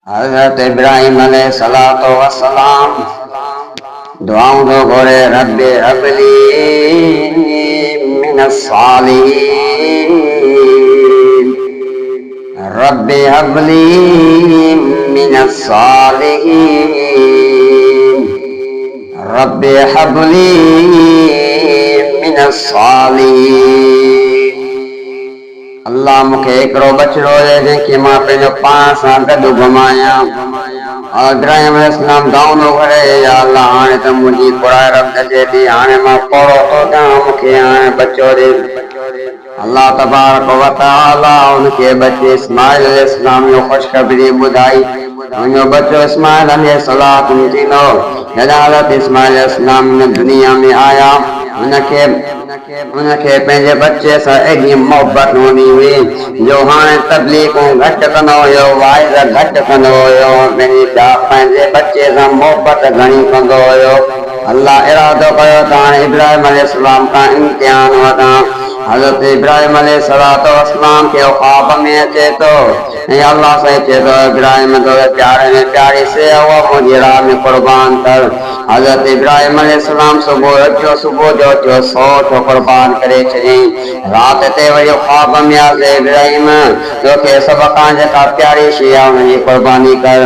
हजरत इब्राहिम अलैहिस्सलातु वस्सलाम दुआओं दो गोरे रब्बे हबली मिनस सालिहीन रब्बे हबली मिनस सालिहीन रब्बे हबली मिनस सालिहीन। अल्लाह मुखे एकड़ो बचड़ो दे जंहिंखे मां पंहिंजो पाण सां गॾु घुमायां। और इब्राहिम अलैहिस्सलाम दुआऊं थो करे, या अल्लाह हाणे त मुंहिंजी कुड़ाए रब अचे थी, हाणे मां पोड़ो थो थियां, मूंखे हाणे बचो ॾे। अल्लाह तबारक व तआला उनखे बचे इस्माइल अलैहिस्सलाम जो ख़ुशख़बरी ॿुधाई। मुंहिंजो बचो इस्माइल अलैहिस्सलाम थींदो। जॾहिं हज़रत इस्माइल अलैहिस्सलाम हिन दुनिया में आया, उनखे पंहिंजे बचे सां एॾी मोहबत हूंदी हुई जो हाणे तबलीगूं घटि कंदो हुयो, वाइज़ घटि कंदो हुयो, पंहिंजे बचे सां मोहबत घणी कंदो हुयो। अल्लाह इरादो कयो त हाणे इब्राहिम अलैहिस्सलाम खां इम्तिहान वठां। हज़रत इब्राहिम अलैहिस्सलातु वस्सलाम खे ख्वाब में अचे थो ऐं अल्लाह सां चए थो, इब्राहिम तोखे प्यारे में प्यारी से उहा मुंहिंजी राह में कुर्बान कर। हज़रत इब्राहिम अलैहिस्सलाम सुबुह जो उथियो, सोठ कुर्बान करे छॾियईं। राति ते वरी ख्वाब में आसे, इब्राहिम तोखे सभ खां जेका प्यारी शइ आहे हुनजी कुर्बानी कर।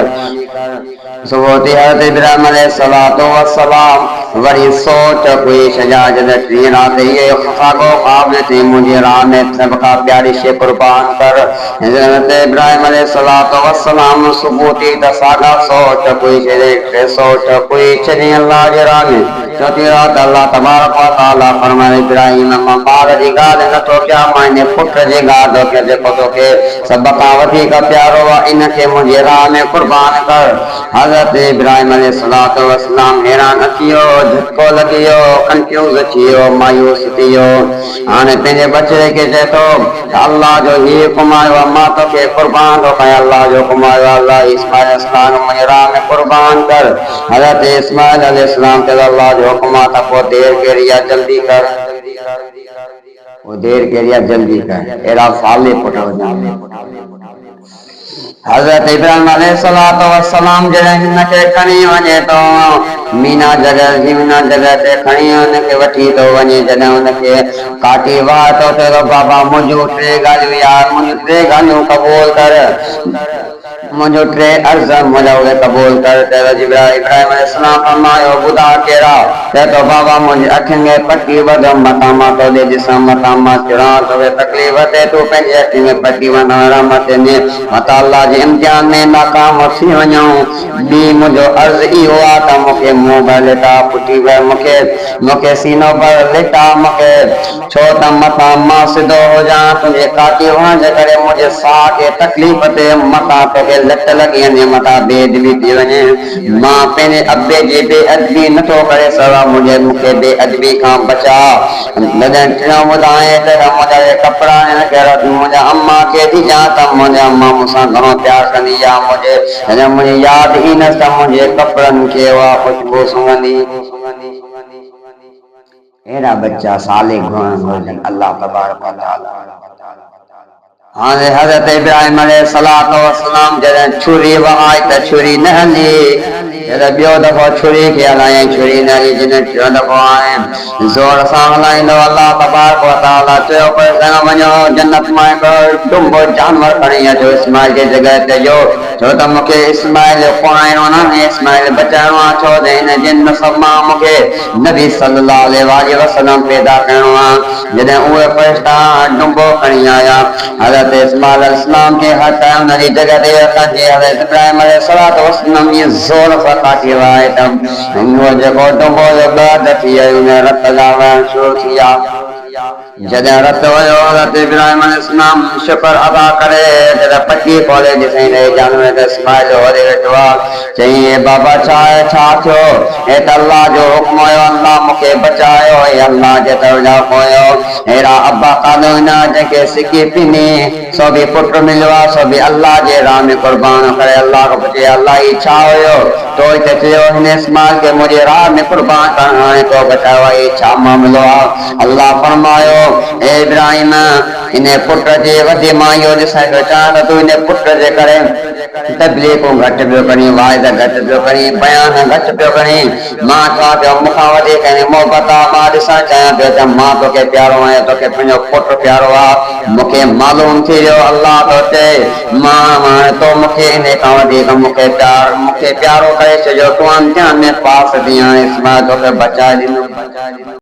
सुबुह ते हज़रत इब्राहिम अलैहिस्सलातु वस्सलाम वरी सोच कोई छॾिया। जॾहिं टीं राति इहे साॻियो ख्वाब ॾिठी, मुंहिंजी राह में सभ खां प्यारी शइ कुर्बान कर। हज़रत इब्राहिम अलैहिस्सलातु वस्सलाम सुबुह थी त साॻा सोच कोई छॾे, सोच कोई छॾी अल्लाह जे राह में। चौथी राति अल्लाह तबारक व तआला फरमाए, इब्राहिम मां ॿार जी ॻाल्हि नथो कयां, मां इन पुट जी ॻाल्हि थो कयां जेको तोखे सभ खां वधीक प्यारो आहे, इनखे मुंहिंजी राह में कुर्बान कर। हज़रत इब्राहिम अलैहिस्सलातु वस्सलाम हैरान थी वियो, झटको लॻी वियो, कंफ्यूज़ थी वियो, मायूस थी वियो। हाणे पंहिंजे बचे खे चए थो, अल्लाह जो हीउ हुकुम आयो आहे, मां तोखे कुर्बान थो कयां। अल्लाह जो हुकुम आयो आहे, अल्लाह इस्माइल अलैहिस्सलाम मुंहिंजी राह में कुर्बान कर। हज़रत इस्माइल अलैहिस्सलाम चयो, अल्लाह जो हुकुम आहे त पोइ देर कहिड़ी आहे, जल्दी कर। वो देर कहिड़ी आहे, जल्दी कर। अहिड़ा साले पुट हुजनि। हज़रत इब्राहिम अलैहिस्सलातु वस्सलाम जॾहिं हिनखे खणी वञे थो, मीना जॻह ते खणी हुनखे वठी थो वञे। जॾहिं हुनखे काटी वाह थो थिए थो, बाबा मुंहिंजूं टे ॻाल्हियूं यार, मुंहिंजूं टे ॻाल्हियूं क़बूल कर, मुंहिंजो टे अर्ज़ मुंहिंजा उहे क़बूल कर। इब्राहिम अलैहिस्सलाम फरमायो, ॿुधा कहिड़ा? चए थो, बाबा मुंहिंजी अखियुनि में पटी वध, मथां मां तो ॾे ॾिसां, मथां मां चिड़ां, तोखे तकलीफ़ थिए, तूं पंहिंजी अखियुनि में पटी वञ, रहमत मथां अल्लाह जे इम्तिहान में नाकाम थी वञूं। ॿी मुंहिंजो अर्ज़ इहो आहे त मूंखे मुंहुं भर लिटा, पुटी भर मूंखे सीनो भर लिटा, मूंखे छो त मथां मां सिधो हुजां, तुंहिंजे काटी हुअण जे करे मुंहिंजे साह खे तकलीफ़ थिए, मथां तोखे लट लॻी वञे, मथां बेअदबी थी वञे। मां पंहिंजे अबे जी बेअदबी नथो करे सघां, मूंखे बेअदबी खां बचा। जॾहिं टियों ॿुधाए त मुंहिंजा कपिड़ा मुंहिंजा अम्मा खे ॾिजां त मुंहिंजा अम्मा मूंसां घणो प्यारु कंदी आहे, जॾहिं मुंहिंजी यादि ईंदसि त मुंहिंजे कपिड़नि खे उहा ख़ुशबू सुंघंदी। अहिड़ा बच्चा साले घुरनि अल्लाह तबारक व तआला। हाणे हज़रत इब्राहिम अलैहिस्सलातु वस्सलाम जॾहिं छुरी वहाई त छुरी न हली। जॾहिं ॿियो दफ़ो छुरी खे हलायईं, छुरी न हली। जॾहिं टियों दफ़ो हाणे ज़ोर सां हलाईंदो, अल्लाह तबारक व तआला चयो, वञो जन्नत मां हिकिड़ो डुंबो जानवर खणी अचो, इस्माइल जी जॻह ते जो, छो त मूंखे इस्माइल कोराइणो न, इस्माइल बचाइणो आहे, छो त हिन जे नसब मां मूंखे नबी सल्लल्लाहु अलैहि वसल्लम पैदा करिणो आहे। जॾहिं उहे फ़रिश्ता डुंबो खणी आया, हज़रत इस्माइल अलैहिस्सलाम खे हटाए उन जी जॻह ते रखंदे हज़रत इब्राहिम अलैहिस्सलातु वस्सलाम इएं ज़ोर सां काठी वहाए त उहो जेको डुंबो जो ॻाड थी वियो, उन रत जा वहण शुरू थी विया। जॾहिं रत वियो, हज़रत इब्राहिम अलैहिस्सलाम शुक्र अदा करे जॾहिं पटी खोले ॾिसईं जानवर त इस्माइल वरी वेठो आहे। चईं, बाबा छा थियो? हे त अल्लाह जो हुकुम हुयो, अल्लाह मूंखे बचायो, हे अल्लाह जे तरफ़ हुयो। अहिड़ा अब्बा कान्ह न जंहिंखे सिकी पिनी, सो बि पुट मिलियो आहे, सो बि अल्लाह जे राह में कुर्बान करे। अल्लाह खां पुछे, अल्लाह ही छा हुयो? तो हिते चयो, हिन इस्माइल खे मुंहिंजे राह में कुर्बान करणु, हाणे तो बचायो आहे, छा मामिलो आहे? अल्लाह फरमायो, ए इब्राहिम इन पुट जे वधे मां इहो ॾिसण पियो चाहियां त तूं इन पुट जे करे तबलीग घटि पियो करी, वाइद घटि पियो करी, बयान घटि पियो करी। मां चवां पियो मूंखां वधीक मोहबत आहे, मां ॾिसणु चाहियां पियो त मां तोखे प्यारो आहियां, तोखे पंहिंजो पुटु प्यारो आहे। मूंखे मालूम थी वियो अल्लाह थो चए मां तो मूंखे इन खां वधीक मूंखे प्यारो करे छॾियो, तूं इम्तिहान में पास थी हाणे मां तोखे बचाए ॾींदुमि।